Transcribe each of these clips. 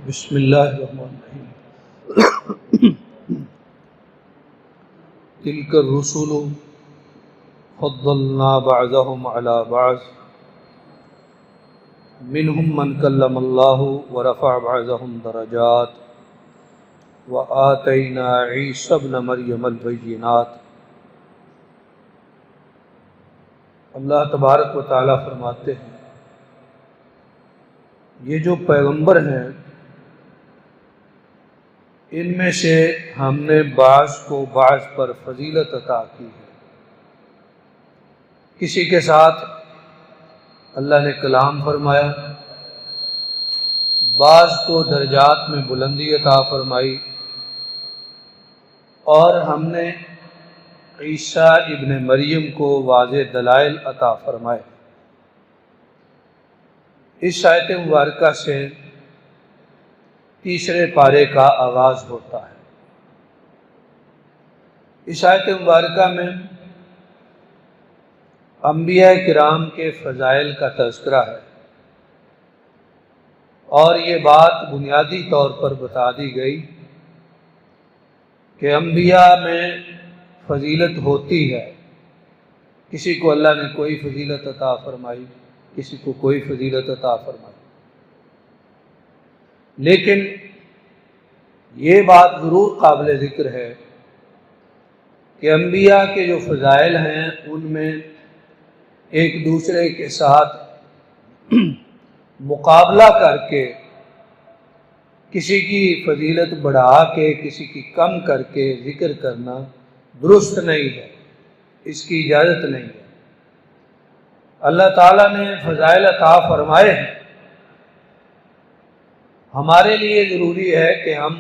بسم اللہ الرحمن الرحیم۔ تلک الرسل فضلنا بعضهم علی بعض منهم من کلم اللہ ورفع بعضهم درجات وآتینا عیسی ابن مریم البینات۔ اللہ تبارک و تعالیٰ فرماتے ہیں یہ جو پیغمبر ہیں ان میں سے ہم نے بعض کو بعض پر فضیلت عطا کی ہے۔ کسی کے ساتھ اللہ نے کلام فرمایا، بعض کو درجات میں بلندی عطا فرمائی، اور ہم نے عیسیٰ ابن مریم کو واضح دلائل عطا فرمائے۔ اس آیت مبارکہ سے تیسرے پارے کا آغاز ہوتا ہے۔ اس آیت مبارکہ میں انبیاء کرام کے فضائل کا تذکرہ ہے، اور یہ بات بنیادی طور پر بتا دی گئی کہ انبیاء میں فضیلت ہوتی ہے۔ کسی کو اللہ نے کوئی فضیلت عطا فرمائی، کسی کو کوئی فضیلت عطا فرمائی، لیکن یہ بات ضرور قابل ذکر ہے کہ انبیاء کے جو فضائل ہیں ان میں ایک دوسرے کے ساتھ مقابلہ کر کے کسی کی فضیلت بڑھا کے کسی کی کم کر کے ذکر کرنا درست نہیں ہے، اس کی اجازت نہیں ہے۔ اللہ تعالیٰ نے فضائل عطا فرمائے ہیں، ہمارے لیے ضروری ہے کہ ہم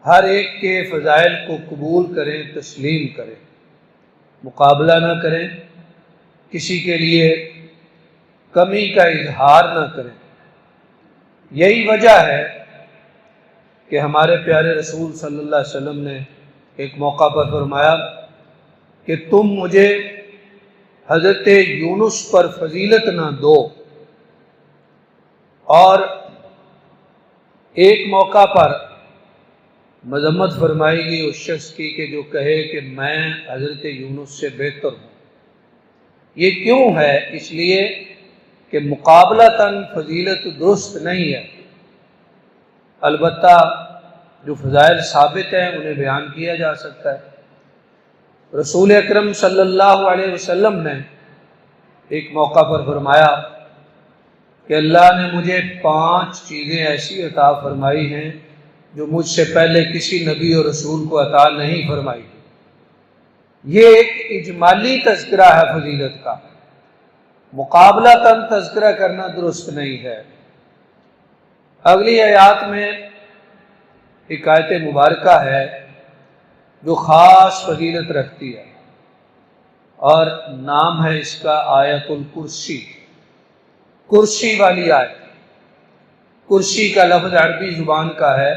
ہر ایک کے فضائل کو قبول کریں، تسلیم کریں، مقابلہ نہ کریں، کسی کے لیے کمی کا اظہار نہ کریں۔ یہی وجہ ہے کہ ہمارے پیارے رسول صلی اللہ علیہ وسلم نے ایک موقع پر فرمایا کہ تم مجھے حضرت یونس پر فضیلت نہ دو، اور ایک موقع پر مذمت فرمائی گئی اس شخص کی کہ جو کہے کہ میں حضرت یونس سے بہتر ہوں۔ یہ کیوں ہے؟ اس لیے کہ مقابلتاً فضیلت درست نہیں ہے۔ البتہ جو فضائل ثابت ہیں انہیں بیان کیا جا سکتا ہے۔ رسول اکرم صلی اللہ علیہ وسلم نے ایک موقع پر فرمایا کہ اللہ نے مجھے 5 چیزیں ایسی عطا فرمائی ہیں جو مجھ سے پہلے کسی نبی اور رسول کو عطا نہیں فرمائی۔ یہ ایک اجمالی تذکرہ ہے فضیلت کا، مقابلتاً تذکرہ کرنا درست نہیں ہے۔ اگلی آیات میں ایک آیت مبارکہ ہے جو خاص فضیلت رکھتی ہے، اور نام ہے اس کا آیت الکرسی، کرسی والی آیت۔ کرسی کا لفظ عربی زبان کا ہے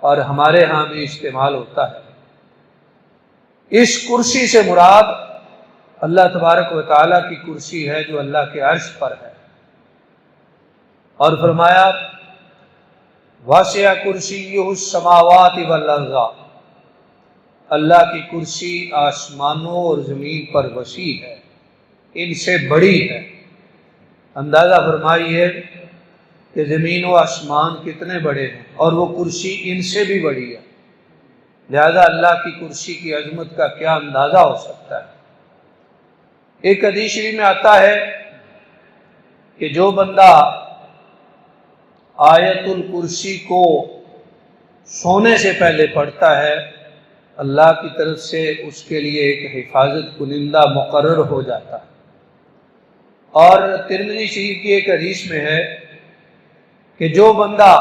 اور ہمارے ہاں بھی استعمال ہوتا ہے۔ اس کرسی سے مراد اللہ تبارک و تعالیٰ کی کرسی ہے جو اللہ کے عرش پر ہے، اور فرمایا واسع کرسیہ السماوات والارض، اللہ کی کرسی آسمانوں اور زمین پر وسیع ہے، ان سے بڑی ہے۔ اندازہ فرمائیے کہ زمین و آسمان کتنے بڑے ہیں، اور وہ کرسی ان سے بھی بڑی ہے، لہذا اللہ کی کرسی کی عظمت کا کیا اندازہ ہو سکتا ہے۔ ایک حدیث شریف میں آتا ہے کہ جو بندہ آیت الکرسی کو سونے سے پہلے پڑھتا ہے اللہ کی طرف سے اس کے لیے ایک حفاظت کنندہ مقرر ہو جاتا ہے۔ اور ترمذی شریف کی ایک حدیث میں ہے کہ جو بندہ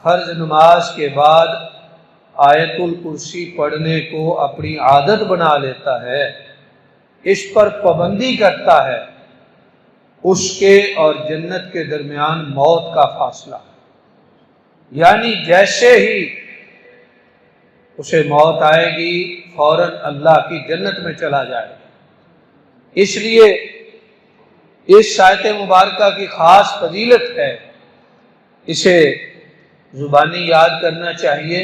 فرض نماز کے بعد آیت الکرسی پڑھنے کو اپنی عادت بنا لیتا ہے، اس پر پابندی کرتا ہے، اس کے اور جنت کے درمیان موت کا فاصلہ، یعنی جیسے ہی اسے موت آئے گی فوراً اللہ کی جنت میں چلا جائے گا۔ اس لیے اس آیت مبارکہ کی خاص فضیلت ہے، اسے زبانی یاد کرنا چاہیے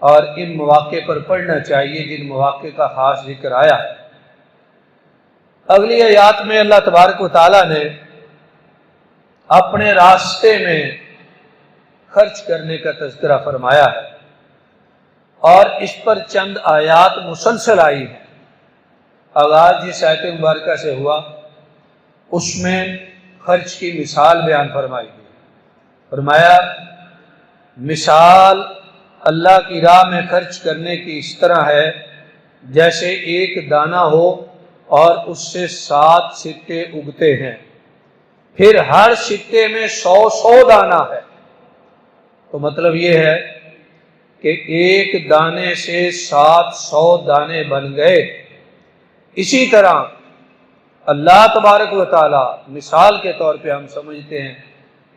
اور ان مواقع پر پڑھنا چاہیے جن مواقع کا خاص ذکر آیا ہے۔ اگلی آیات میں اللہ تبارک و تعالیٰ نے اپنے راستے میں خرچ کرنے کا تذکرہ فرمایا ہے، اور اس پر چند آیات مسلسل آئی ہیں۔ آغاز جس آیت مبارکہ سے ہوا اس میں خرچ کی مثال بیان فرمائی گئی۔ فرمایا مثال اللہ کی راہ میں خرچ کرنے کی اس طرح ہے جیسے ایک دانہ ہو اور اس سے 7 سکے اگتے ہیں، پھر ہر سکے میں 100 دانہ ہے۔ تو مطلب یہ ہے کہ ایک دانے سے 700 دانے بن گئے۔ اسی طرح اللہ تبارک و تعالی مثال کے طور پہ ہم سمجھتے ہیں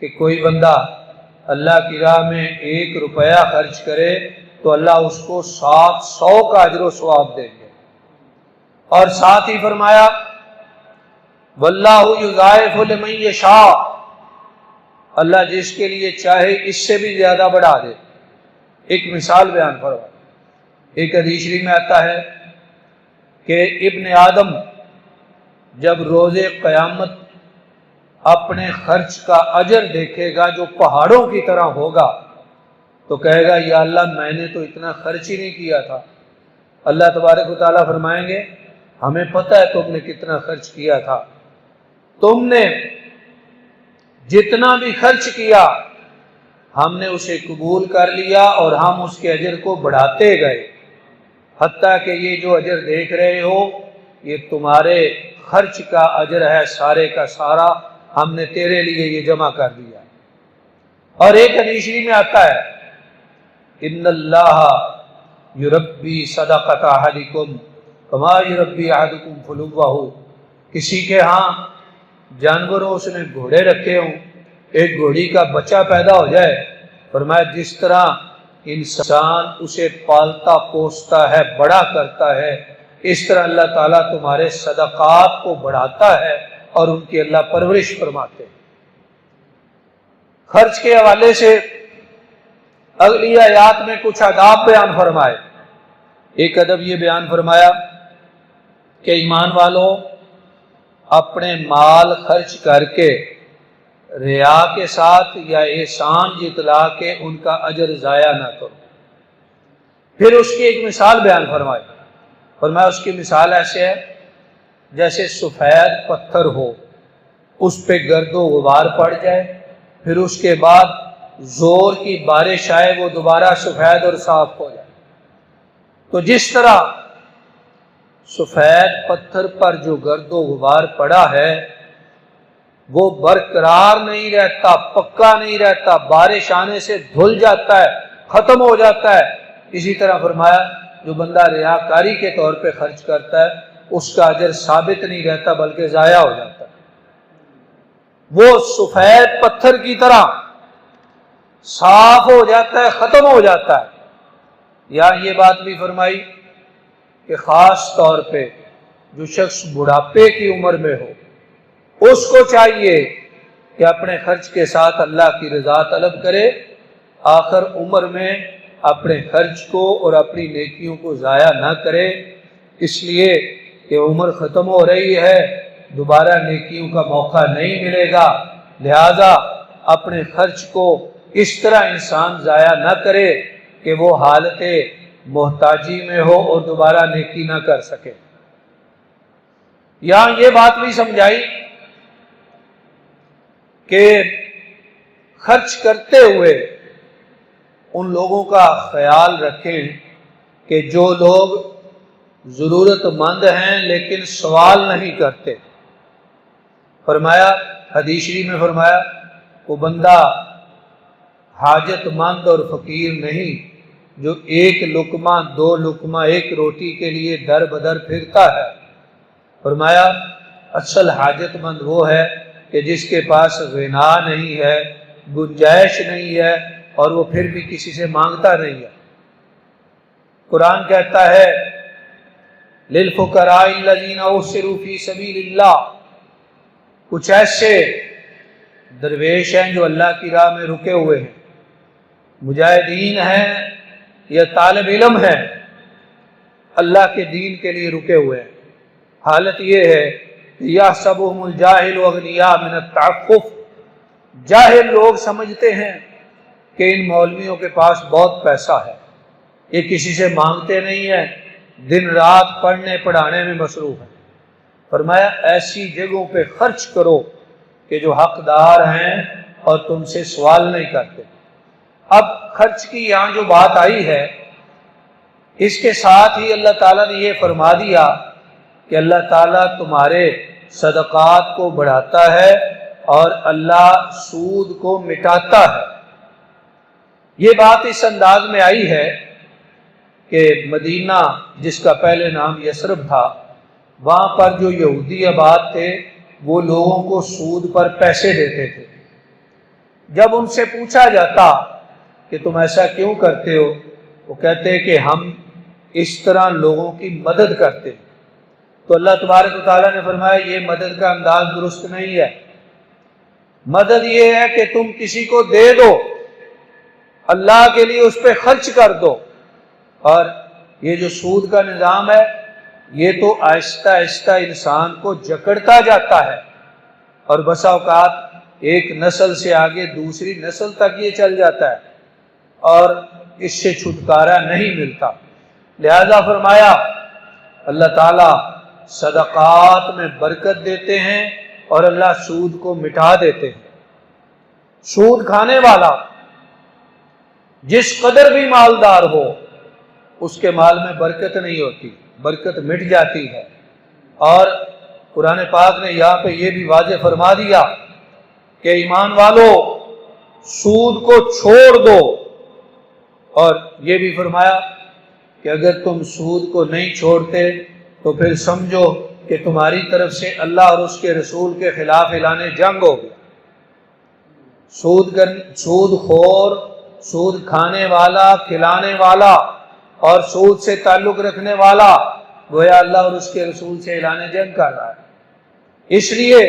کہ کوئی بندہ اللہ کی راہ میں 1 روپیہ خرچ کرے تو اللہ اس کو 700 کا اجر و ثواب دیں گے۔ اور ساتھ ہی فرمایا واللہ یضاعف لمن یشاء، اللہ جس کے لیے چاہے اس سے بھی زیادہ بڑھا دے۔ ایک مثال بیان فرمایا، ایک حدیث شریف میں آتا ہے کہ ابن آدم جب روز قیامت اپنے خرچ کا اجر دیکھے گا جو پہاڑوں کی طرح ہوگا تو کہے گا یا اللہ میں نے تو اتنا خرچ ہی نہیں کیا تھا۔ اللہ تبارک و تعالیٰ فرمائیں گے ہمیں پتہ ہے تم نے کتنا خرچ کیا تھا، تم نے جتنا بھی خرچ کیا ہم نے اسے قبول کر لیا اور ہم اس کے اجر کو بڑھاتے گئے، حتیٰ کہ یہ جو اجر دیکھ رہے ہو یہ تمہارے خرچ کا اجر ہے، سارے کا سارا ہم نے تیرے لیے یہ جمع کر دیا۔ اور ایک حدیث میں آتا ہے ان اللہ یربی صدقۃ احدکم کما یربی احدکم فلوہ، کسی کے ہاں جانوروں اس نے گھوڑے رکھے ہوں، ایک گھوڑی کا بچہ پیدا ہو جائے، فرمایا جس طرح انسان اسے پالتا پوستا ہے بڑا کرتا ہے اس طرح اللہ تعالیٰ تمہارے صدقات کو بڑھاتا ہے اور ان کی اللہ پرورش فرماتے ہیں۔ خرچ کے حوالے سے اگلی آیات میں کچھ آداب بیان فرمائے۔ ایک ادب یہ بیان فرمایا کہ ایمان والوں اپنے مال خرچ کر کے ریا کے ساتھ یا احسان جتلا کے ان کا اجر ضائع نہ کرو۔ پھر اس کی ایک مثال بیان فرمائی، فرمایا اس کی مثال ایسے ہے جیسے سفید پتھر ہو، اس پہ گرد و غبار پڑ جائے، پھر اس کے بعد زور کی بارش آئے وہ دوبارہ سفید اور صاف ہو جائے۔ تو جس طرح سفید پتھر پر جو گرد و غبار پڑا ہے وہ برقرار نہیں رہتا، پکا نہیں رہتا، بارش آنے سے دھل جاتا ہے، ختم ہو جاتا ہے۔ اسی طرح فرمایا جو بندہ ریاکاری کے طور پہ خرچ کرتا ہے اس کا اجر ثابت نہیں رہتا بلکہ ضائع ہو جاتا ہے۔ وہ سفید پتھر کی طرح صاف ہو جاتا ہے، ختم ہو جاتا ہے۔ یہاں یہ بات بھی فرمائی کہ خاص طور پہ جو شخص بڑھاپے کی عمر میں ہو اس کو چاہیے کہ اپنے خرچ کے ساتھ اللہ کی رضا طلب کرے، آخر عمر میں اپنے خرچ کو اور اپنی نیکیوں کو ضائع نہ کرے، اس لیے کہ عمر ختم ہو رہی ہے، دوبارہ نیکیوں کا موقع نہیں ملے گا، لہذا اپنے خرچ کو اس طرح انسان ضائع نہ کرے کہ وہ حالت محتاجی میں ہو اور دوبارہ نیکی نہ کر سکے۔ یہاں یہ بات بھی سمجھائی کہ خرچ کرتے ہوئے ان لوگوں کا خیال رکھیں کہ جو لوگ ضرورت مند ہیں لیکن سوال نہیں کرتے۔ فرمایا حدیث شریف میں فرمایا وہ بندہ حاجت مند اور فقیر نہیں جو 1 لقمہ 2 لقمہ 1 روٹی کے لیے در بدر پھرتا ہے۔ فرمایا اصل حاجت مند وہ ہے کہ جس کے پاس غنا نہیں ہے، گنجائش نہیں ہے اور وہ پھر بھی کسی سے مانگتا نہیں ہے۔ قرآن کہتا ہے للفقراء الذین احصروا فی سبیل اللہ، کچھ ایسے درویش ہیں جو اللہ کی راہ میں رکے ہوئے ہیں، مجاہدین ہیں یا طالب علم ہیں، اللہ کے دین کے لیے رکے ہوئے ہیں۔ حالت یہ ہے کہ یحسبهم الجاہل اغنیاء من التعفف، جاہل لوگ سمجھتے ہیں کہ ان مولویوں کے پاس بہت پیسہ ہے، یہ کسی سے مانگتے نہیں ہیں، دن رات پڑھنے پڑھانے میں مصروف ہیں۔ فرمایا ایسی جگہوں پہ خرچ کرو کہ جو حقدار ہیں اور تم سے سوال نہیں کرتے۔ اب خرچ کی یہاں جو بات آئی ہے، اس کے ساتھ ہی اللہ تعالیٰ نے یہ فرما دیا کہ اللہ تعالیٰ تمہارے صدقات کو بڑھاتا ہے اور اللہ سود کو مٹاتا ہے۔ یہ بات اس انداز میں آئی ہے کہ مدینہ جس کا پہلے نام یثرب تھا، وہاں پر جو یہودی آباد تھے وہ لوگوں کو سود پر پیسے دیتے تھے۔ جب ان سے پوچھا جاتا کہ تم ایسا کیوں کرتے ہو، وہ کہتے کہ ہم اس طرح لوگوں کی مدد کرتے ہیں۔ تو اللہ تبارک و تعالیٰ نے فرمایا یہ مدد کا انداز درست نہیں ہے۔ مدد یہ ہے کہ تم کسی کو دے دو، اللہ کے لیے اس پہ خرچ کر دو، اور یہ جو سود کا نظام ہے یہ تو آہستہ آہستہ انسان کو جکڑتا جاتا ہے، اور بسا اوقات ایک نسل سے آگے دوسری نسل تک یہ چل جاتا ہے اور اس سے چھٹکارا نہیں ملتا۔ لہذا فرمایا اللہ تعالیٰ صدقات میں برکت دیتے ہیں اور اللہ سود کو مٹا دیتے ہیں۔ سود کھانے والا جس قدر بھی مالدار ہو اس کے مال میں برکت نہیں ہوتی، برکت مٹ جاتی ہے۔ اور قرآن پاک نے یہاں پہ یہ بھی واضح فرما دیا کہ ایمان والو سود کو چھوڑ دو، اور یہ بھی فرمایا کہ اگر تم سود کو نہیں چھوڑتے تو پھر سمجھو کہ تمہاری طرف سے اللہ اور اس کے رسول کے خلاف اعلان جنگ ہو گیا۔ سود خور، سود کھانے والا، کھلانے والا اور سود سے تعلق رکھنے والا گویا اللہ اور اس کے رسول سے اعلان جنگ کر رہا ہے۔ اس لیے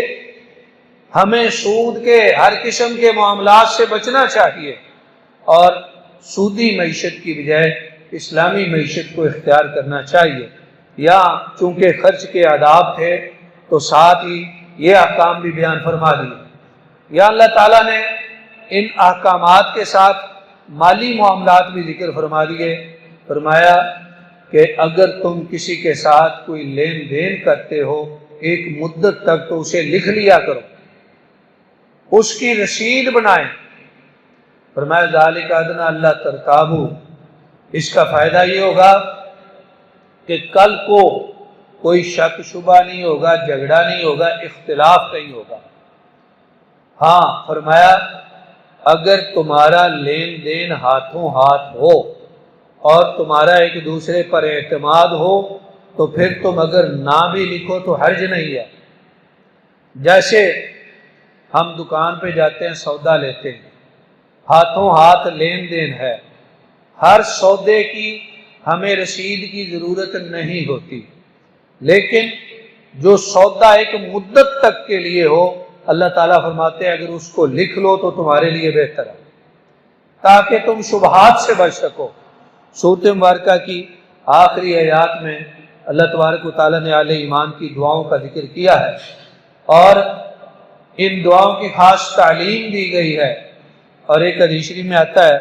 ہمیں سود کے ہر قسم کے معاملات سے بچنا چاہیے اور سودی معیشت کی بجائے اسلامی معیشت کو اختیار کرنا چاہیے۔ یا چونکہ خرچ کے آداب تھے تو ساتھ ہی یہ احکام بھی بیان فرما دیے۔ یا اللہ تعالیٰ نے ان احکامات کے ساتھ مالی معاملات بھی ذکر فرما دیے۔ فرمایا کہ اگر تم کسی کے ساتھ کوئی لین دین کرتے ہو ایک مدت تک تو اسے لکھ لیا کرو، اس کی رسید بنائیں۔ فرمایا ذالک ادنیٰ الا ترتابوا، اس کا فائدہ یہ ہوگا کہ کل کو کوئی شک شبہ نہیں ہوگا، جھگڑا نہیں ہوگا، اختلاف نہیں ہوگا۔ ہاں فرمایا اگر تمہارا لین دین ہاتھوں ہاتھ ہو اور تمہارا ایک دوسرے پر اعتماد ہو تو پھر تم اگر نہ بھی لکھو تو حرج نہیں ہے۔ جیسے ہم دکان پہ جاتے ہیں، سودا لیتے ہیں، ہاتھوں ہاتھ لین دین ہے، ہر سودے کی ہمیں رسید کی ضرورت نہیں ہوتی، لیکن جو سودا ایک مدت تک کے لیے ہو اللہ تعالیٰ فرماتے ہیں اگر اس کو لکھ لو تو تمہارے لیے بہتر ہے تاکہ تم شبہات سے بچ سکو۔ سورۃ مبارکہ کی آخری آیات میں اللہ تبارک و تعالیٰ نے اہل ایمان کی دعاؤں کا ذکر کیا ہے اور ان دعاؤں کی خاص تعلیم دی گئی ہے، اور ایک حدیث شریف میں آتا ہے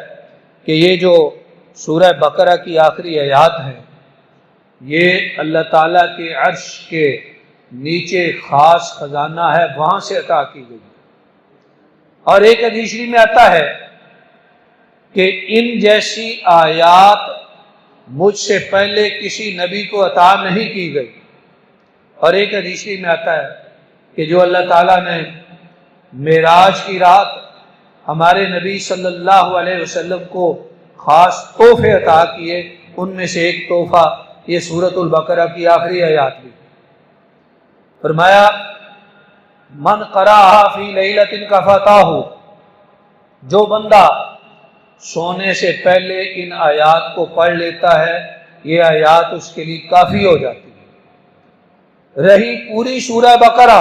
کہ یہ جو سورہ بقرہ کی آخری آیات ہیں یہ اللہ تعالیٰ کے عرش کے نیچے خاص خزانہ ہے، وہاں سے عطا کی گئی۔ اور ایک حدیث شریف میں آتا ہے کہ ان جیسی آیات مجھ سے پہلے کسی نبی کو عطا نہیں کی گئی۔ اور ایک حدیث شریف میں آتا ہے کہ جو اللہ تعالیٰ نے معراج کی رات ہمارے نبی صلی اللہ علیہ وسلم کو خاص تحفے عطا کیے، ان میں سے ایک تحفہ یہ سورۃ البقرہ کی آخری آیات بھی۔ فرمایا من قرأها فی لیلۃ کفاتہ، جو بندہ سونے سے پہلے ان آیات کو پڑھ لیتا ہے یہ آیات اس کے لیے کافی ہو جاتی ہے۔ رہی پوری سورہ بقرہ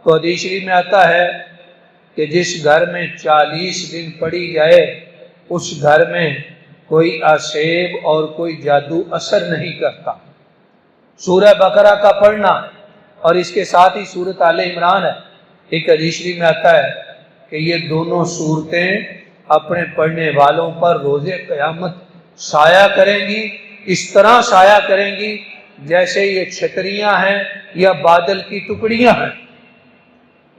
تو حدیث شریف میں آتا ہے کہ جس گھر میں 40 دن پڑھی جائے اس گھر میں کوئی آسیب اور کوئی جادو اثر نہیں کرتا۔ سورہ بقرہ کا پڑھنا اور اس کے ساتھ ہی سورۃ آل عمران ہے، ایک حدیث شریف میں آتا ہے کہ یہ دونوں صورتیں اپنے پڑھنے والوں پر روز قیامت سایہ کریں گی، اس طرح سایہ کریں گی جیسے یہ چھتریاں ہیں یا بادل کی ٹکڑیاں ہیں،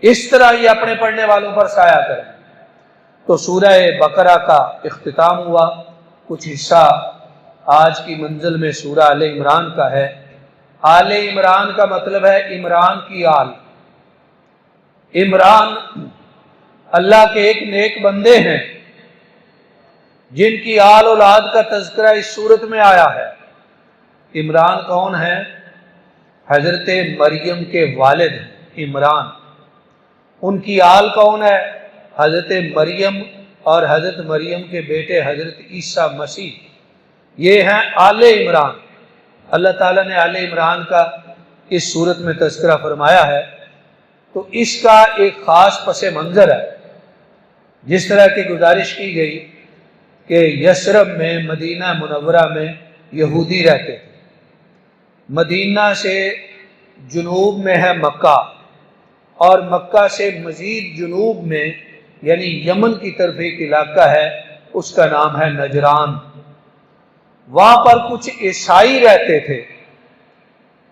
اس طرح یہ اپنے پڑھنے والوں پر سایہ کریں۔ تو سورہ بقرہ کا اختتام ہوا، کچھ حصہ آج کی منزل میں سورہ آل عمران کا ہے۔ آل عمران کا مطلب ہے عمران کی آل۔ عمران اللہ کے ایک نیک بندے ہیں جن کی آل اولاد کا تذکرہ اس صورت میں آیا ہے۔ عمران کون ہے؟ حضرت مریم کے والد عمران۔ ان کی آل کون ہے؟ حضرت مریم اور حضرت مریم کے بیٹے حضرت عیسیٰ مسیح، یہ ہیں آل عمران۔ اللہ تعالیٰ نے آل عمران کا اس صورت میں تذکرہ فرمایا ہے، تو اس کا ایک خاص پس منظر ہے۔ جس طرح کی گزارش کی گئی کہ یثرب میں، مدینہ منورہ میں یہودی رہتے تھے، مدینہ سے جنوب میں ہے مکہ، اور مکہ سے مزید جنوب میں یعنی یمن کی طرف ایک علاقہ ہے، اس کا نام ہے نجران۔ وہاں پر کچھ عیسائی رہتے تھے،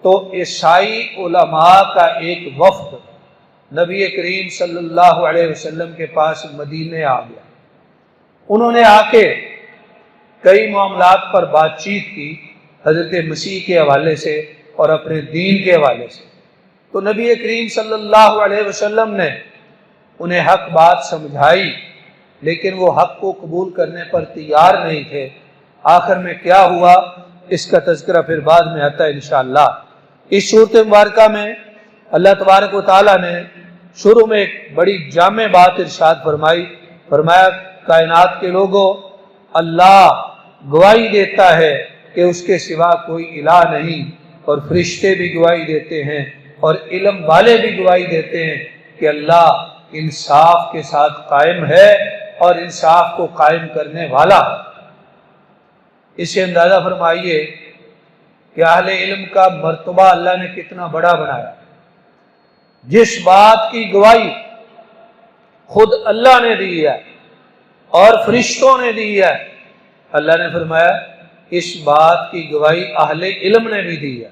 تو عیسائی علماء کا ایک وفد نبی کریم صلی اللہ علیہ وسلم کے پاس مدینے آ گیا۔ انہوں نے آ کے کئی معاملات پر بات چیت کی، حضرت مسیح کے حوالے سے اور اپنے دین کے حوالے سے۔ تو نبی کریم صلی اللہ علیہ وسلم نے انہیں حق بات سمجھائی، لیکن وہ حق کو قبول کرنے پر تیار نہیں تھے۔ آخر میں کیا ہوا اس کا تذکرہ پھر بعد میں آتا ہے انشاءاللہ۔ اس صورت مبارکہ میں اللہ تبارک و تعالیٰ نے شروع میں ایک بڑی جامع بات ارشاد فرمایا کائنات کے لوگوں، اللہ گواہی دیتا ہے کہ اس کے سوا کوئی الہ نہیں، اور فرشتے بھی گواہی دیتے ہیں اور علم والے بھی گواہی دیتے ہیں کہ اللہ انصاف کے ساتھ قائم ہے اور انصاف کو قائم کرنے والا۔ اس سے اندازہ فرمائیے کہ اہل علم کا مرتبہ اللہ نے کتنا بڑا بنایا۔ جس بات کی گواہی خود اللہ نے دی ہے اور فرشتوں نے دی ہے، اللہ نے فرمایا اس بات کی گواہی اہل علم نے بھی دی ہے۔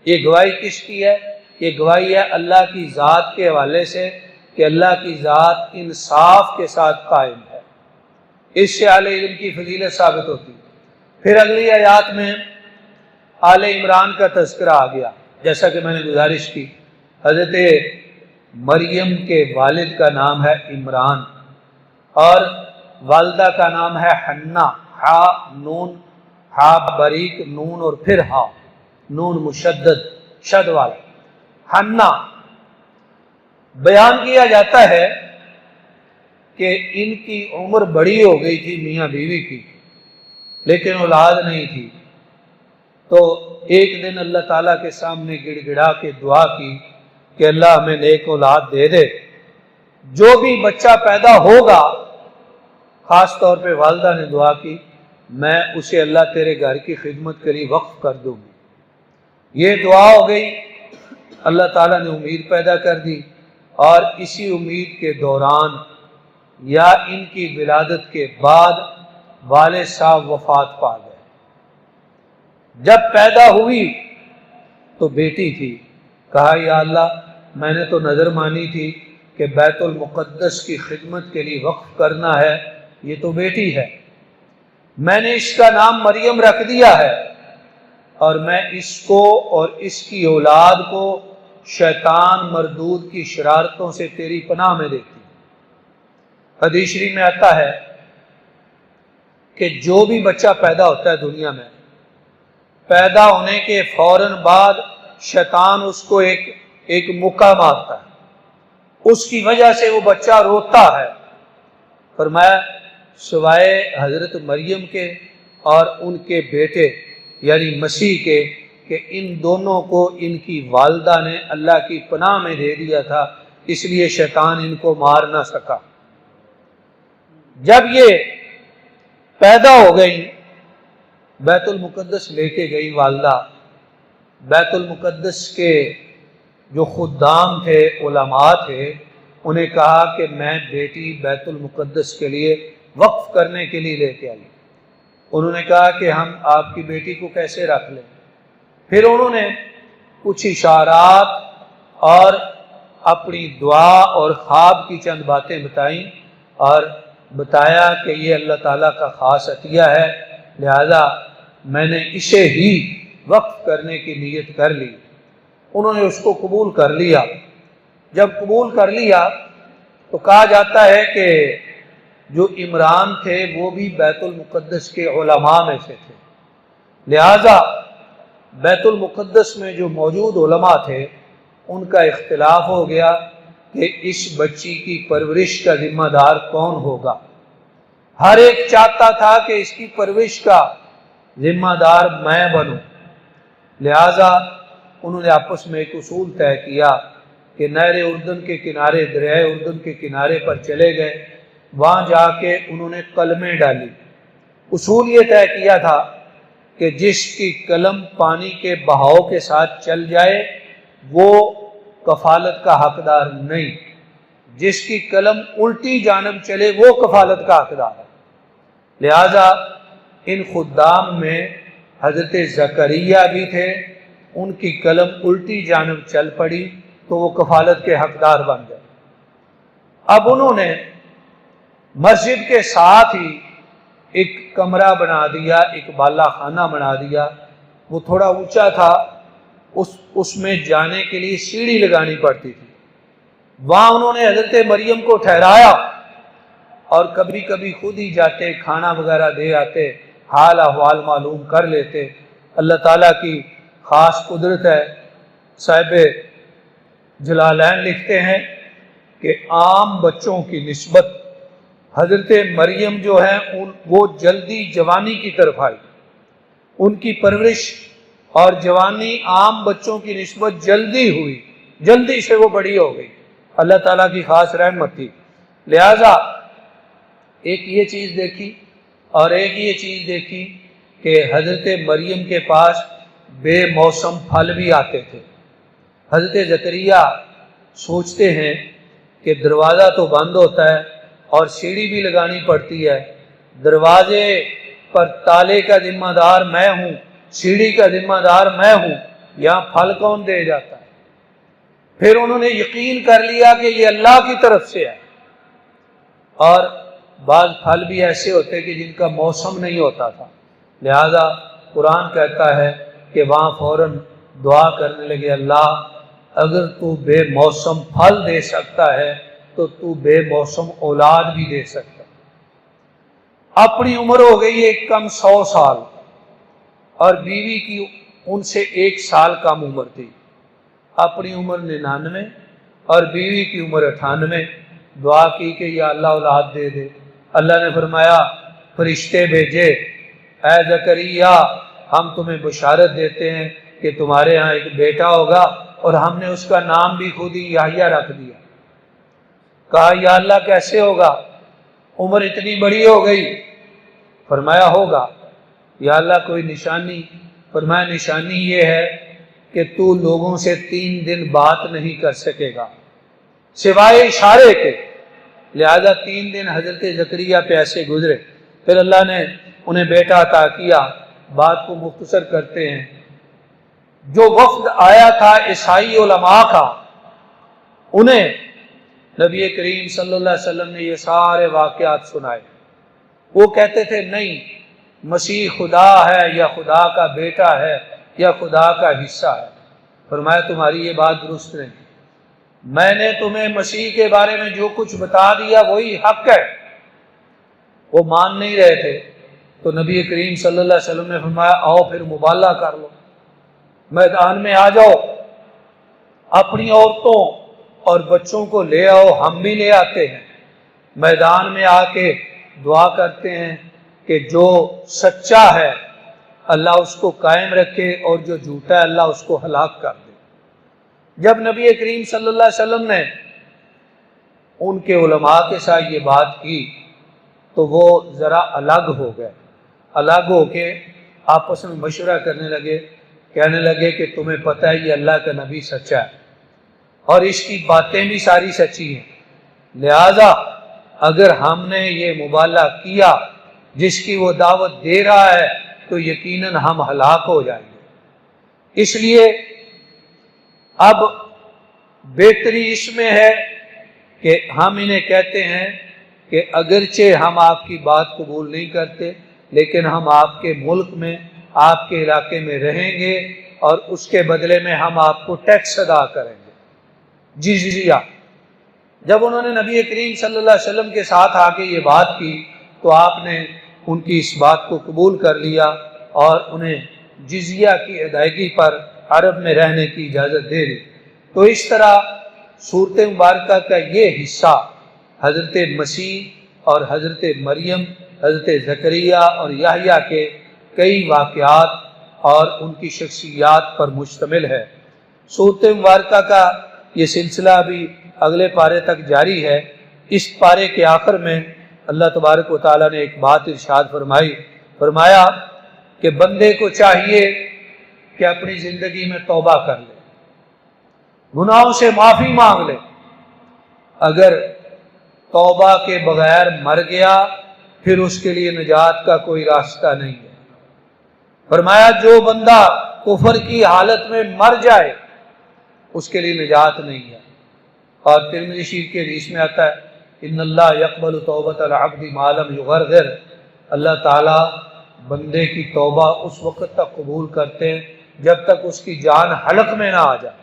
یہ گواہی کس کی ہے؟ یہ گواہی ہے اللہ کی ذات کے حوالے سے کہ اللہ کی ذات انصاف کے ساتھ قائم ہے۔ اس سے اہل علم کی فضیلت ثابت ہوتی ہے۔ پھر اگلی آیات میں آل عمران کا تذکرہ آ گیا، جیسا کہ میں نے گزارش کی۔ حضرت مریم کے والد کا نام ہے عمران اور والدہ کا نام ہے حنا، ہا نون، ہا باریک نون اور پھر ہا نون مشدد شد والا حنا۔ بیان کیا جاتا ہے کہ ان کی عمر بڑی ہو گئی تھی میاں بیوی کی، لیکن اولاد نہیں تھی۔ تو ایک دن اللہ تعالیٰ کے سامنے گڑ گڑا کے دعا کی کہ اللہ ہمیں نیک اولاد دے دے، جو بھی بچہ پیدا ہوگا، خاص طور پہ والدہ نے دعا کی، میں اسے اللہ تیرے گھر کی خدمت کے لیے وقف کر دوں گی۔ یہ دعا ہو گئی، اللہ تعالیٰ نے امید پیدا کر دی، اور اسی امید کے دوران یا ان کی ولادت کے بعد والد صاحب وفات پا گئے۔ جب پیدا ہوئی تو بیٹی تھی، کہا یا اللہ میں نے تو نظر مانی تھی کہ بیت المقدس کی خدمت کے لیے وقف کرنا ہے، یہ تو بیٹی ہے، میں نے اس کا نام مریم رکھ دیا ہے، اور میں اس کو اور اس کی اولاد کو شیطان مردود کی شرارتوں سے تیری پناہ میں دیتی ہوں۔ حدیث شریف میں آتا ہے کہ جو بھی بچہ پیدا ہوتا ہے دنیا میں، پیدا ہونے کے فوراً بعد شیطان اس کو ایک مکہ مارتا ہے، اس کی وجہ سے وہ بچہ روتا ہے۔ فرمایا سوائے حضرت مریم کے اور ان کے بیٹے یعنی مسیح کے کہ ان دونوں کو ان کی والدہ نے اللہ کی پناہ میں دے دیا تھا، اس لیے شیطان ان کو مار نہ سکا۔ جب یہ پیدا ہو گئی، بیت المقدس لے کے گئی والدہ۔ بیت المقدس کے جو خدام تھے، علماء تھے، انہیں کہا کہ میں بیٹی بیت المقدس کے لیے وقف کرنے کے لیے لے کے آئی۔ انہوں نے کہا کہ ہم آپ کی بیٹی کو کیسے رکھ لیں؟ پھر انہوں نے کچھ اشارات اور اپنی دعا اور خواب کی چند باتیں بتائیں اور بتایا کہ یہ اللہ تعالیٰ کا خاص عطیہ ہے، لہذا میں نے اسے ہی وقف کرنے کی نیت کر لی۔ انہوں نے اس کو قبول کر لیا۔ جب قبول کر لیا تو کہا جاتا ہے کہ جو عمران تھے وہ بھی بیت المقدس کے علماء میں سے تھے، لہذا بیت المقدس میں جو موجود علماء تھے ان کا اختلاف ہو گیا کہ اس بچی کی پرورش کا ذمہ دار کون ہوگا۔ ہر ایک چاہتا تھا کہ اس کی پرورش کا ذمہ دار میں بنوں، لہذا انہوں نے آپس میں ایک اصول طے کیا کہ نہر اردن کے کنارے، دریائے اردن کے کنارے پر چلے گئے۔ وہاں جا کے انہوں نے قلمیں ڈالی۔ اصول یہ طے کیا تھا کہ جس کی قلم پانی کے بہاؤ کے ساتھ چل جائے وہ کفالت کا حقدار نہیں، جس کی قلم الٹی جانب چلے وہ کفالت کا حقدار ہے۔ لہذا ان خدام میں حضرت زکریا بھی تھے، ان کی قلم الٹی جانب چل پڑی تو وہ کفالت کے حقدار بن گئے۔ اب انہوں نے مسجد کے ساتھ ہی ایک کمرہ بنا دیا، ایک بالا خانہ بنا دیا۔ وہ تھوڑا اونچا تھا، اس میں جانے کے لیے سیڑھی لگانی پڑتی تھی۔ وہاں انہوں نے حضرت مریم کو ٹھہرایا اور کبھی کبھی خود ہی جاتے، کھانا وغیرہ دے آتے، حال احوال معلوم کر لیتے۔ اللہ تعالیٰ کی خاص قدرت ہے۔ صاحب جلالین لکھتے ہیں کہ عام بچوں کی نسبت حضرت مریم جو ہیں وہ جلدی جوانی کی طرف آئی۔ ان کی پرورش اور جوانی عام بچوں کی نسبت جلدی ہوئی، جلدی سے وہ بڑی ہو گئی۔ اللہ تعالیٰ کی خاص رحمت تھی۔ لہذا ایک یہ چیز دیکھی اور ایک یہ چیز دیکھی کہ حضرت مریم کے پاس بے موسم پھل بھی آتے تھے۔ حضرت زکریا سوچتے ہیں کہ دروازہ تو بند ہوتا ہے اور سیڑھی بھی لگانی پڑتی ہے، دروازے پر تالے کا ذمہ دار میں ہوں، سیڑھی کا ذمہ دار میں ہوں، یہاں پھل کون دے جاتا ہے؟ پھر انہوں نے یقین کر لیا کہ یہ اللہ کی طرف سے ہے۔ اور بعض پھل بھی ایسے ہوتے کہ جن کا موسم نہیں ہوتا تھا، لہذا قرآن کہتا ہے کہ وہاں فوراً دعا کرنے لگے، اللہ اگر تو بے موسم پھل دے سکتا ہے تو تو بے موسم اولاد بھی دے سکتا ہے۔ اپنی عمر ہو گئی ایک کم 100 سال اور بیوی کی ان سے 1 سال کم عمر تھی۔ اپنی عمر 99 اور بیوی کی عمر 98۔ دعا کی کہ یا اللہ اولاد دے دے۔ اللہ نے فرمایا فرشتے بھیجے، اے زکریا ہم تمہیں بشارت دیتے ہیں کہ تمہارے ہاں ایک بیٹا ہوگا، اور ہم نے اس کا نام بھی خود ہی یحییٰ رکھ دیا۔ کہا یا اللہ کیسے ہوگا، عمر اتنی بڑی ہو گئی؟ فرمایا ہوگا۔ یا اللہ کوئی نشانی؟ فرمایا نشانی یہ ہے کہ تو لوگوں سے 3 دن بات نہیں کر سکے گا سوائے اشارے کے۔ لہذا 3 دن حضرت زکریا پہ ایسے گزرے، پھر اللہ نے انہیں بیٹا عطا کیا۔ بات کو مختصر کرتے ہیں، جو وفد آیا تھا عیسائی علماء کا، انہیں نبی کریم صلی اللہ علیہ وسلم نے یہ سارے واقعات سنائے۔ وہ کہتے تھے نہیں مسیح خدا ہے یا خدا کا بیٹا ہے یا خدا کا حصہ ہے۔ فرمایا تمہاری یہ بات درست نہیں، میں نے تمہیں مسیح کے بارے میں جو کچھ بتا دیا وہی حق ہے۔ وہ مان نہیں رہے تھے، تو نبی کریم صلی اللہ علیہ وسلم نے فرمایا آؤ پھر مبالغہ کر لو، میدان میں آ جاؤ، اپنی عورتوں اور بچوں کو لے آؤ، ہم بھی لے آتے ہیں، میدان میں آ کے دعا کرتے ہیں کہ جو سچا ہے اللہ اس کو قائم رکھے، اور جو جھوٹا ہے اللہ اس کو ہلاک کر دے۔ جب نبی کریم صلی اللہ علیہ وسلم نے ان کے علماء کے ساتھ یہ بات کی تو وہ ذرا الگ ہو گئے، الگ ہو کے آپس میں مشورہ کرنے لگے، کہنے لگے کہ تمہیں پتہ ہے یہ اللہ کا نبی سچا ہے اور اس کی باتیں بھی ساری سچی ہیں، لہذا اگر ہم نے یہ مبالغہ کیا جس کی وہ دعوت دے رہا ہے تو یقیناً ہم ہلاک ہو جائیں گے۔ اس لیے اب بہتری اس میں ہے کہ ہم انہیں کہتے ہیں کہ اگرچہ ہم آپ کی بات قبول نہیں کرتے لیکن ہم آپ کے ملک میں، آپ کے علاقے میں رہیں گے اور اس کے بدلے میں ہم آپ کو ٹیکس ادا کریں گے، جزیہ۔ جب انہوں نے نبی کریم صلی اللہ علیہ وسلم کے ساتھ آ کے یہ بات کی تو آپ نے ان کی اس بات کو قبول کر لیا اور انہیں جزیہ کی ادائیگی پر عرب میں رہنے کی اجازت دے دی۔ تو اس طرح صورت مبارکہ کا یہ حصہ حضرت مسیح اور حضرت مریم، حضرت زکریا اور یحییٰ کے کئی واقعات اور ان کی شخصیات پر مشتمل ہے۔ صورت مبارکہ کا یہ سلسلہ ابھی اگلے پارے تک جاری ہے۔ اس پارے کے آخر میں اللہ تبارک و تعالیٰ نے ایک بات ارشاد فرمایا کہ بندے کو چاہیے کہ اپنی زندگی میں توبہ کر لے، گناہوں سے معافی مانگ لے۔ اگر توبہ کے بغیر مر گیا پھر اس کے لیے نجات کا کوئی راستہ نہیں ہے۔ فرمایا جو بندہ کفر کی حالت میں مر جائے اس کے لیے نجات نہیں ہے۔ اور ترمذی شریف کے حدیث میں آتا ہے ان اللہ یقبل توبۃ العبد ما لم یغرغر، اللہ تعالیٰ بندے کی توبہ اس وقت تک قبول کرتے ہیں جب تک اس کی جان حلق میں نہ آ جائے۔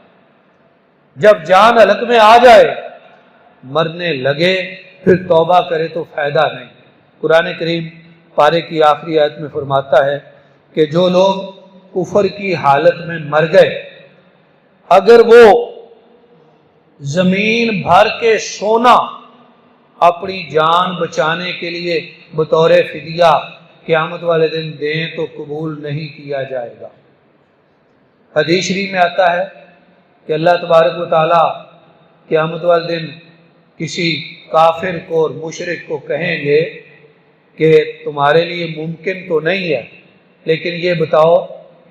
جب جان حلق میں آ جائے، مرنے لگے، پھر توبہ کرے تو فائدہ نہیں۔ قرآن کریم پارے کی آخری آیت میں فرماتا ہے کہ جو لوگ کفر کی حالت میں مر گئے، اگر وہ زمین بھر کے سونا اپنی جان بچانے کے لیے بطور فدیہ قیامت والے دن دیں تو قبول نہیں کیا جائے گا۔ حدیث شریف میں آتا ہے کہ اللہ تبارک و تعالیٰ قیامت والے دن کسی کافر کو اور مشرک کو کہیں گے کہ تمہارے لیے ممکن تو نہیں ہے لیکن یہ بتاؤ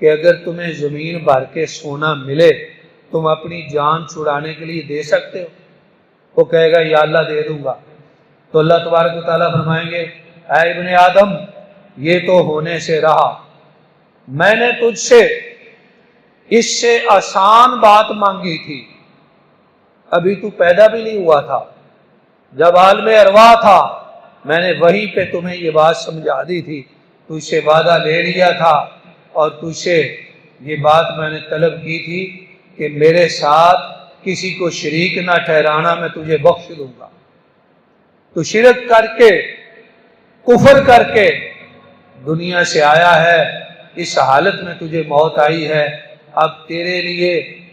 کہ اگر تمہیں زمین بھر کے سونا ملے تم اپنی جان چھڑانے کے لیے دے سکتے ہو؟ وہ کہے گا یا اللہ دے دوں گا۔ تو اللہ تبارک و تعالیٰ فرمائیں گے اے ابن آدم یہ تو ہونے سے رہا، میں نے تجھ سے اس سے آسان بات مانگی تھی، ابھی تو پیدا بھی نہیں ہوا تھا، جب عالم ارواح تھا میں نے وہیں پہ تمہیں یہ بات سمجھا دی تھی، تجھ سے وعدہ لے لیا تھا اور تجھ سے یہ بات میں نے طلب کی تھی کہ میرے ساتھ کسی کو شریک نہ ٹھہرانا، میں تجھے بخش دوں گا۔ تو شرک کر کے، کفر کر کے دنیا سے آیا ہے، اس حالت میں تجھے موت آئی ہے، اب تیرے لیے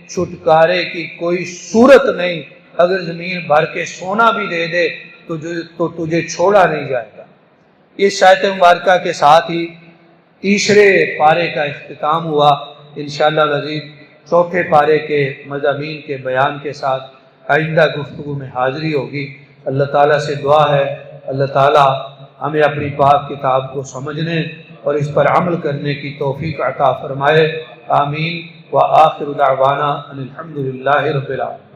چھٹکارے کی کوئی صورت نہیں، اگر زمین بھر کے سونا بھی دے دے تو تجھے چھوڑا نہیں جائے گا۔ اس آیت مبارکہ کے ساتھ ہی تیسرے پارے کا اختتام ہوا۔ انشاءاللہ العزیز چوتھے پارے کے مضامین کے بیان کے ساتھ آئندہ گفتگو میں حاضری ہوگی۔ اللہ تعالیٰ سے دعا ہے اللہ تعالیٰ ہمیں اپنی پاک کتاب کو سمجھنے اور اس پر عمل کرنے کی توفیق عطا فرمائے، آمین۔ وآخر دعوانا ان الحمد للہ رب العالمین۔